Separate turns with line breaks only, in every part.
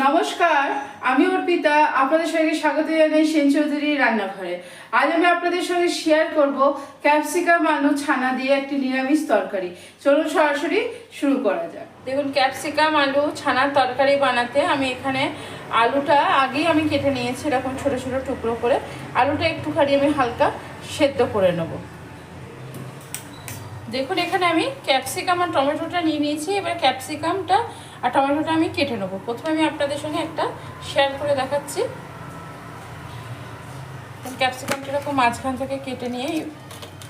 নমস্কার, আমি অর্পিতা। আপনাদের সঙ্গে স্বাগত জানাই সেন চৌধুরীর রান্নাঘরে। আজ আমি আপনাদের সঙ্গে শেয়ার করব ক্যাপসিকাম আলু ছানা দিয়ে একটি নিরামিষ তরকারি। চলুন সরাসরি শুরু করা যাক। দেখুন, ক্যাপসিকাম আলু ছানার তরকারি বানাতে আমি এখানে আলুটা আগেই আমি কেটে নিয়েছি এরকম ছোট ছোট টুকরো করে। আলুটা একটুখানি আমি হালকা সেদ্ধ করে নেব। দেখুন, এখানে আমি ক্যাপসিকাম আর টমেটোটা নিয়ে নিয়েছি। এবার ক্যাপসিকামটা আর টমেটোটা আমি কেটে নেবো। প্রথমে আমি আপনাদের সঙ্গে একটা শেয়ার করে দেখাচ্ছি। ক্যাপসিকামটা এরকম মাঝখান থেকে কেটে নিয়ে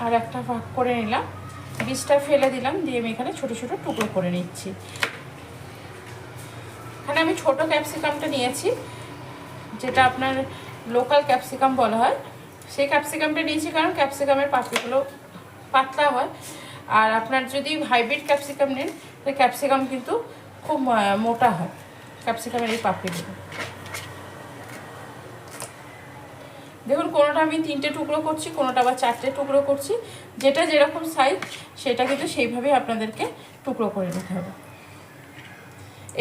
আর একটা ভাগ করে নিলাম, বীজটা ফেলে দিলাম, দিয়ে আমি এখানে ছোটো ছোটো টুকরো করে নিচ্ছি। এখানে আমি ছোট ক্যাপসিকামটা নিয়েছি, যেটা আপনার লোকাল ক্যাপসিকাম বলা হয়, সেই ক্যাপসিকামটা নিয়েছি, কারণ ক্যাপসিকামের পাপড়িগুলো পাতলা হয়। আর আপনার যদি হাইব্রিড ক্যাপসিকাম নেন, সেই ক্যাপসিকাম কিন্তু খুব মোটা হয় ক্যাপসিকামের এই পাপড়িগুলো। দেখুন, কোনোটা আমি 3টে টুকরো করছি, কোনোটা আবার 4টে টুকরো করছি। যেটা যেরকম সাইজ সেটা কিন্তু সেইভাবেই আপনাদেরকে টুকরো করে নিতে হবে।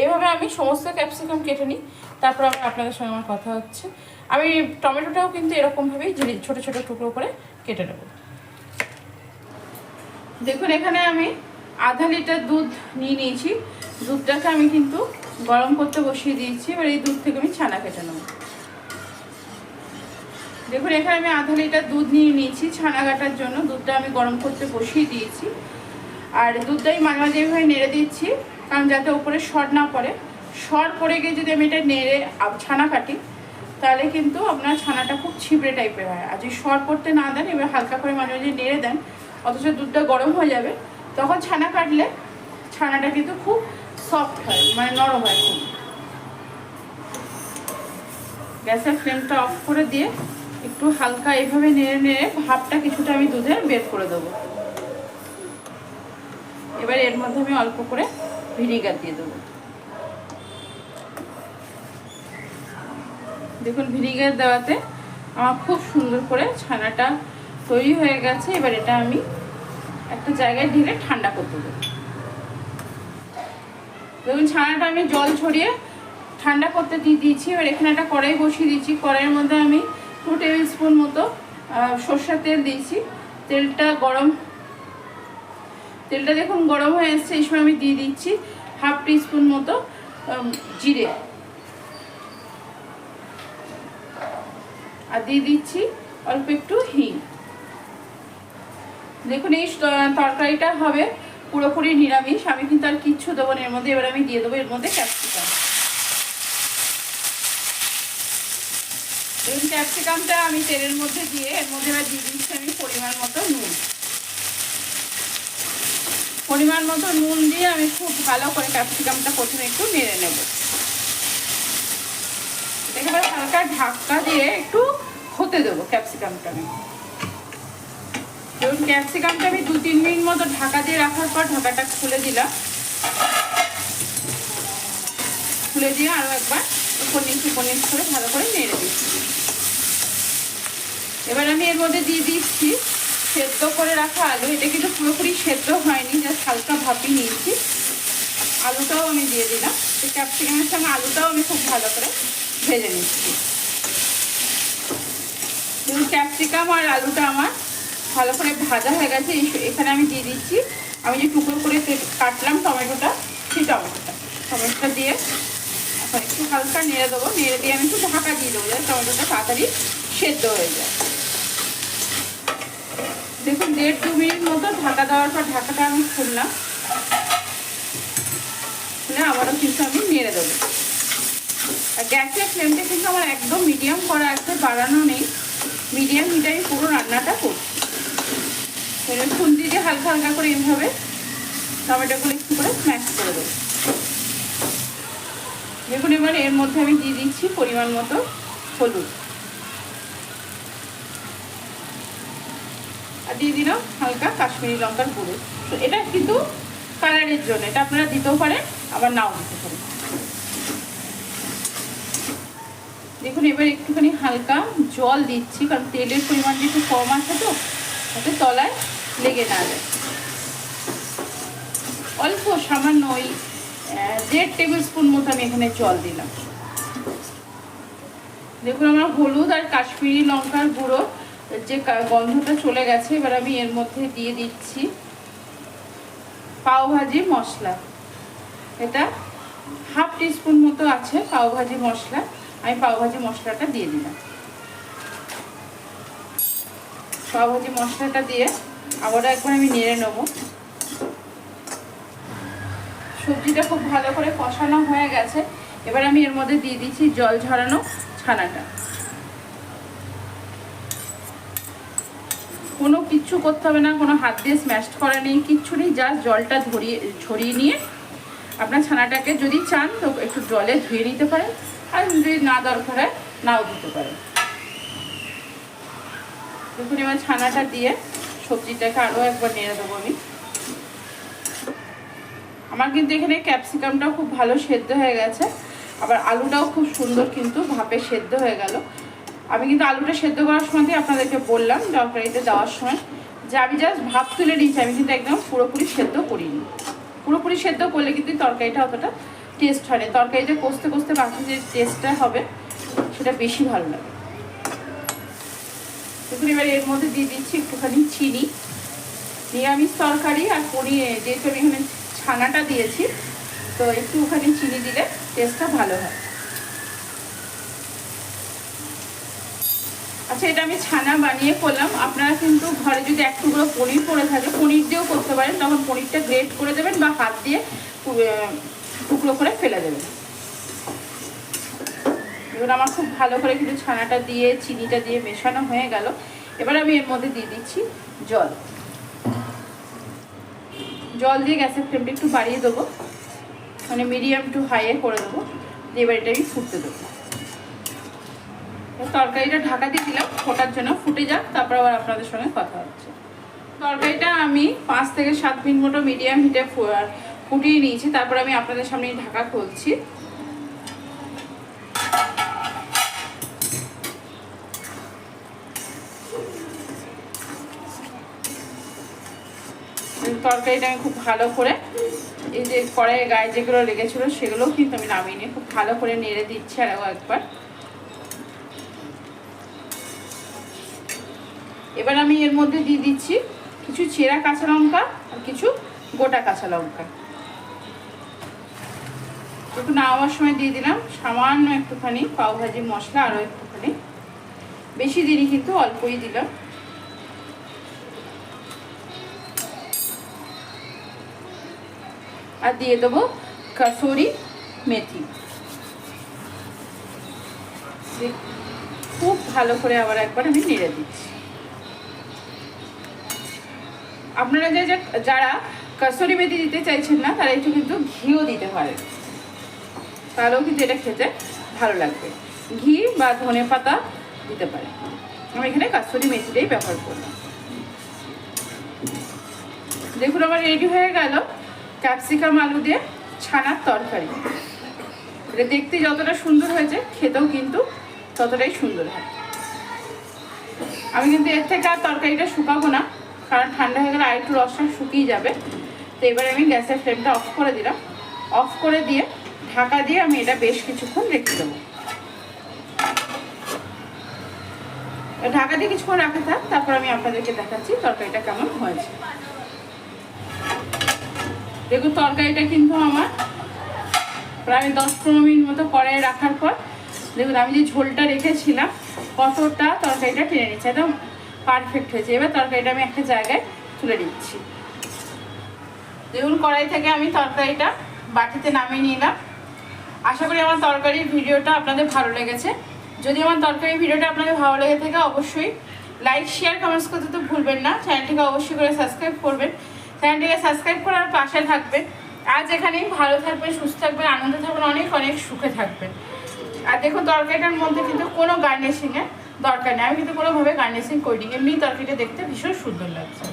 এইভাবে আমি সমস্ত ক্যাপসিকাম কেটে নিই, তারপর আবার আপনাদের সঙ্গে আমার কথা হচ্ছে। আমি টমেটোটাও কিন্তু এরকমভাবেই ছোটো ছোটো টুকরো করে কেটে নেব। দেখুন, এখানে আমি আধা লিটার দুধ নিয়ে নিয়েছি। দুধটাকে আমি কিন্তু গরম করতে বসিয়ে দিয়েছি। এবার এই দুধ থেকে আমি ছানা কেটে নেব। দেখুন, এখানে আমি আধা লিটার দুধ নিয়ে নিয়েছি ছানা কাটার জন্য। দুধটা আমি গরম করতে বসিয়ে দিয়েছি। আর দুধটাই মাঝে মাঝে এইভাবে নেড়ে দিচ্ছি, কারণ যাতে ওপরে সর না পড়ে। সর পড়ে গিয়ে যদি আমি এটা নেড়ে ছানা কাটি, তাহলে কিন্তু আপনার ছানাটা খুব ছিবড়ে টাইপের হয়। আর যদি সর পড়তে না দেন, এবার হালকা করে মাঝে মাঝে নেড়ে দেন, অথচ দুধটা গরম হয়ে যাবে, তখন ছানা কাটলে ছানাটা কিন্তু খুব সফট হয়, মানে নরম হয় খুব। গ্যাসের ফ্লেমটা অফ করে দিয়ে একটু হালকা এইভাবে নেড়ে নেড়ে ভাপটা কিছুটা আমি দুধে বের করে দেবো। এবার এর মধ্যে আমি অল্প করে ভিনিগার দিয়ে দেবো। দেখুন, ভিনিগার দেওয়াতে আমার খুব সুন্দর করে ছানাটা তৈরি হয়ে গেছে। এবার এটা আমি একটা জায়গায় ঢেলে ঠান্ডা করতে দেবো। দেখুন, ছানাটা আমি জল ছড়িয়ে ঠান্ডা করতে দিয়ে দিয়েছি। এবার এখানে একটা কড়াই বসিয়ে দিয়েছি। কড়াইয়ের মধ্যে আমি 2 টেবিল স্পুন মতো সরষের তেল দিয়েছি। তেলটা দেখুন গরম হয়ে এসছে। এই সময় আমি দিয়ে দিচ্ছি হাফ টিস্পুন মতো জিরে, আর দিয়ে দিচ্ছি অল্প একটু হিং। দেখুন, এই তরকারিটা হবে পুরোপুরি নিরামিষ, আমি কিন্তু আর কিচ্ছু দেবো না এর মধ্যে। এবার আমি দিয়ে দেবো এর মধ্যে ক্যাপসিকাম। দেখুন, ক্যাপসিকামটা আমি তেলের মধ্যে দিয়ে এর মধ্যে এবার দিয়ে দিচ্ছি আমি পরিমাণ মতো নুন। পরিমাণ মতো নুন দিয়ে আমি খুব ভালো করে ক্যাপসিকামটা প্রথমে একটু নেড়ে নেব। এবার হালকা ঢাকা দিয়ে একটু হতে দেবো ক্যাপসিকামটা। আমি দেখুন, ক্যাপসিকামটা আমি 2-3 মিনিট মতো ঢাকা দিয়ে রাখার পর ঢাকাটা খুলে দিলাম। খুলে দিয়ে আরও একবার উপর নিচ করে ভালো করে নেড়ে দিচ্ছি। এবার আমি এর মধ্যে দিয়ে দিচ্ছি সেদ্ধ করে রাখা আলু। এটা কিন্তু পুরোপুরি সেদ্ধ হয়নি, জাস্ট হালকা ভাপিয়ে নিয়েছি। আলুটাও আমি দিয়ে দিলাম। এই ক্যাপসিকামের সঙ্গে আলুটাও আমি খুব ভালো করে ভেজে নিচ্ছি। দেখুন, ক্যাপসিকাম আর আলুটা আমার ভালো করে ভাজা হয়ে গেছে। এখানে আমি দিয়ে দিচ্ছি আমি যে টুকরো করে কাটলাম টমেটোটা, সেই টমেটোটা দিয়ে এখন একটু হালকা নেড়ে দেবো। নেড়ে দিয়ে আমি একটু ঢাকা দিয়ে দেবো, যাতে টমেটোটা তাড়াতাড়ি সেদ্ধ হয়ে যায়। দেখুন, 1.5-2 মিনিট মতো ঢাকা দেওয়ার পর ঢাকাটা আমি খুললাম। খুলে আবারও কিন্তু আমি নেড়ে দেবো। আর গ্যাসের ফ্লেমটা কিন্তু আমার একদম মিডিয়াম করা আছে, বাড়ানো নেই। মিডিয়াম হিটে আমি পুরো রান্নাটা করছি। খুন্তি দিয়ে হালকা হালকা করে এইভাবে টমেটোগুলো একটু করে স্ম্যাশ করে দেবো। দেখুন, এবার এর মধ্যে আমি দিয়ে দিচ্ছি পরিমাণ মতো হলুদ, আর দিয়ে দিলাম হালকা কাশ্মীরি লঙ্কার গুঁড়ো। তো এটা কিন্তু কালারের জন্য, এটা আপনারা দিতেও পারেন, আবার নাও দিতে পারেন। দেখুন, এবার একটুখানি হালকা জল দিচ্ছি, কারণ তেলের পরিমাণটা একটু কম আছে, তো যাতে তলায় লেগে না যায়। অল্প সামান্য ওই 1.5 টেবিল স্পুন মতো আমি এখানে জল দিলাম। দেখুন আমার হলুদ আর কাশ্মীরি লঙ্কার গুঁড়ো যে গন্ধটা চলে গেছে। এবার আমি এর মধ্যে দিয়ে দিচ্ছি পাওভাজি মশলা। এটা হাফ টিস্পুন মতো আছে পাওভাজি মশলা। আমি পাওভাজি মশলাটা দিয়ে দিলাম। পাওভাজি মশলাটা দিয়ে আবারও একবার আমি নেড়ে নেবো। সবজিটা খুব ভালো করে কষানো হয়ে গেছে। এবার আমি এর মধ্যে দিয়ে দিচ্ছি জল ঝরানো ছানাটা। কোনো কিচ্ছু করতে হবে না, কোনো হাত দিয়ে স্ম্যাশ করা নেই, কিচ্ছু নেই। জাস্ট জলটা ঝরিয়ে নিয়ে আপনার ছানাটাকে যদি চান তো একটু জলে ধুয়ে নিতে পারেন, আর যদি না দরকার হয় নাও দিতে পারেন। দেখুন এবার ছানাটা দিয়ে সবজিটাকে আরও একবার নেড়ে দেবো আমি। আমার কিন্তু এখানে ক্যাপসিকামটাও খুব ভালো সেদ্ধ হয়ে গেছে, আবার আলুটাও খুব সুন্দর কিন্তু ভাপে সেদ্ধ হয়ে গেল। আমি কিন্তু আলুটা সেদ্ধ করার সময়তেই আপনাদেরকে বললাম তরকারিতে দেওয়ার সময় যে আমি জাস্ট ভাপ তুলে নিয়েছি, আমি কিন্তু একদম পুরোপুরি সেদ্ধ করিনি। পুরোপুরি সেদ্ধ করলে কিন্তু তরকারিটা অতটা টেস্ট হয় না। তরকারিতে কষতে কষতে বাকি যে টেস্টটা হবে সেটা বেশি ভালো লাগে। দেখুন এবার এর মধ্যে দিয়ে দিচ্ছি একটুখানি চিনি। নিরামিষ তরকারি আর পনির যেহেতু আমি এখানে ছানাটা দিয়েছি তো একটুখানি চিনি দিলে টেস্টটা ভালো হয়। আচ্ছা, এটা আমি ছানা বানিয়ে করলাম। আপনারা কিন্তু ঘরে যদি এক টুকরো পনির পড়ে থাকে পনির দিয়েও করতে পারেন, তখন পনিরটা গ্রেট করে দেবেন বা হাত দিয়ে টুকরো করে ফেলে দেবেন। এবার আমার খুব ভালো করে কিন্তু ছানাটা দিয়ে চিনিটা দিয়ে মেশানো হয়ে গেল। এবার আমি এর মধ্যে দিয়ে দিচ্ছি জল। জল দিয়ে গ্যাসের ফ্লেমটা একটু বাড়িয়ে দেবো, মানে মিডিয়াম টু হাইয়ে করে দেবো। দিয়ে এবার এটা আমি ফুটতে দেবো। তরকারিটা ঢাকা দিয়ে দিলাম ফোটার জন্য, ফুটে যাক, তারপর আবার আপনাদের সঙ্গে কথা হচ্ছে। তরকারিটা আমি 5 থেকে 7 মিনিট মতো মিডিয়াম হিটে ফুটিয়ে নিয়েছি। তারপর আমি আপনাদের সামনে ঢাকা খুলছি। তরকারিটা আমি খুব ভালো করে এই যে কড়াইয়ের গায়ে যেগুলো লেগেছিল সেগুলোও কিন্তু আমি নামিয়ে নিয়ে খুব ভালো করে নেড়ে দিচ্ছি আরও একবার। এবার আমি এর মধ্যে দিয়ে দিচ্ছি কিছু চেরা কাঁচা লঙ্কা আর কিছু গোটা কাঁচা লঙ্কা। একটু নামাবার সময় দিয়ে দিলাম সামান্য একটুখানি পাওভাজি মশলা, আরও একটুখানি, বেশি দিনই কিন্তু অল্পই দিলাম। আর দিয়ে দেবো কাসুরি মেথি। খুব ভালো করে আবার একবার আমি নেড়ে দিচ্ছি। আপনারা যারা কাসুরি মেথি দিতে চাইছেন না তারা একটু কিন্তু ঘিও দিতে পারেন, তাহলেও কিন্তু এটা খেতে ভালো লাগবে। ঘি বা ধনে পাতা দিতে পারেন। আমি এখানে কাসুরি মেথিটাই ব্যবহার করলাম। দেখুন আমার রেডি হয়ে গেল ক্যাপসিকাম আলু দিয়ে ছানার তরকারি। এটা দেখতে যতটা সুন্দর হয়েছে খেতেও কিন্তু ততটাই সুন্দর হয়। আমি কিন্তু এর থেকে আর তরকারিটা শুকাবো না, কারণ ঠান্ডা হয়ে গেলে আরেকটু রসটা শুকিয়ে যাবে। তো এবারে আমি গ্যাসের ফ্লেমটা অফ করে দিলাম। অফ করে দিয়ে ঢাকা দিয়ে আমি এটা বেশ কিছুক্ষণ রেখে দেবো। ঢাকা দিয়ে কিছুক্ষণ রাখা থাক, তারপর আমি আপনাদেরকে দেখাচ্ছি তরকারিটা কেমন হয়েছে। দেখুন তরকারিটা কিন্তু আমার প্রায় 10-15 মিনিট মতো কড়াইয়ে রাখার পর দেখুন আমি যে ঝোলটা রেখেছিলাম কতটা তরকারিটা টেনে নিচ্ছে, একদম পারফেক্ট হয়েছে। এবার তরকারিটা আমি একটা জায়গায় তুলে দিচ্ছি। দেখুন কড়াই থেকে আমি তরকারিটা বাটিতে নামিয়ে নিলাম। আশা করি আমার তরকারির ভিডিওটা আপনাদের ভালো লেগেছে। যদি আমার তরকারির ভিডিওটা আপনাদের ভালো লেগে থাকে অবশ্যই লাইক শেয়ার কমেন্টস করতে তো ভুলবেন না। চ্যানেলটিকে অবশ্যই করে সাবস্ক্রাইব করবেন। চ্যানেলটিকে সাবস্ক্রাইব করার পাশে থাকবেন। আজ এখানেই ভালো থাকবেন, সুস্থ থাকবেন, আনন্দে থাকবেন, অনেক অনেক সুখে থাকবেন। আর দেখুন তরকারিটার মধ্যে কিন্তু কোনো গার্নিশিংয়ের দরকার নেই। আমি কিন্তু কোনোভাবে গার্নিশিং করিনি, এমনি তরকারিটা দেখতে ভীষণ সুন্দর লাগছে।